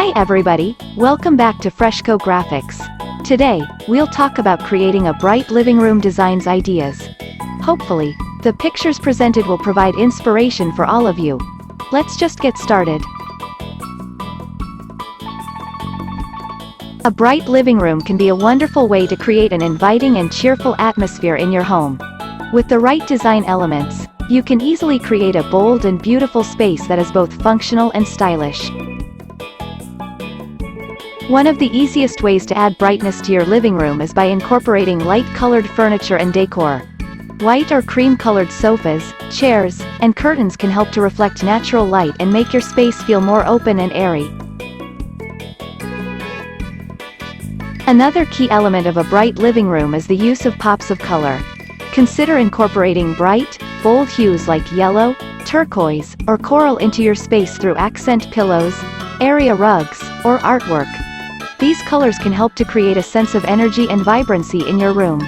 Hi everybody, welcome back to Freshco Graphics. Today, we'll talk about creating a bright living room designs ideas. Hopefully, the pictures presented will provide inspiration for all of you. Let's just get started. A bright living room can be a wonderful way to create an inviting and cheerful atmosphere in your home. With the right design elements, you can easily create a bold and beautiful space that is both functional and stylish. One of the easiest ways to add brightness to your living room is by incorporating light-colored furniture and decor. White or cream-colored sofas, chairs, and curtains can help to reflect natural light and make your space feel more open and airy. Another key element of a bright living room is the use of pops of color. Consider incorporating bright, bold hues like yellow, turquoise, or coral into your space through accent pillows, area rugs, or artwork. These colors can help to create a sense of energy and vibrancy in your room.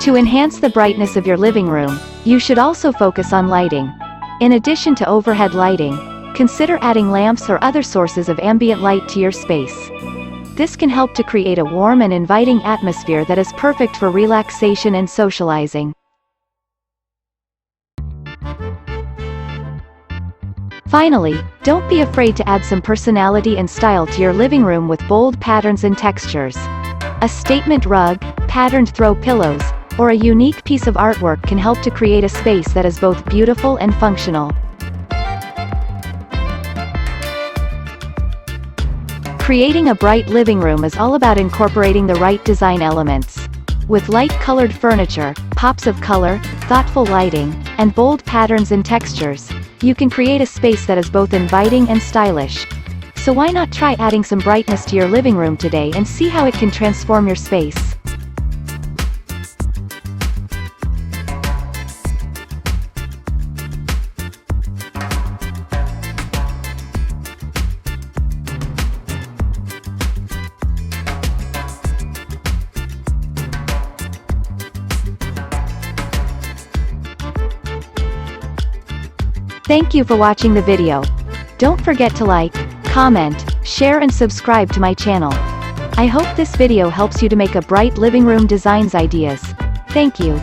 To enhance the brightness of your living room, you should also focus on lighting. In addition to overhead lighting, consider adding lamps or other sources of ambient light to your space. This can help to create a warm and inviting atmosphere that is perfect for relaxation and socializing. Finally, don't be afraid to add some personality and style to your living room with bold patterns and textures. A statement rug, patterned throw pillows, or a unique piece of artwork can help to create a space that is both beautiful and functional. Creating a bright living room is all about incorporating the right design elements. With light-colored furniture, pops of color, thoughtful lighting, and bold patterns and textures, you can create a space that is both inviting and stylish. So why not try adding some brightness to your living room today and see how it can transform your space? Thank you for watching the video. Don't forget to like, comment, share and subscribe to my channel. I hope this video helps you to make a bright living room designs ideas. Thank you.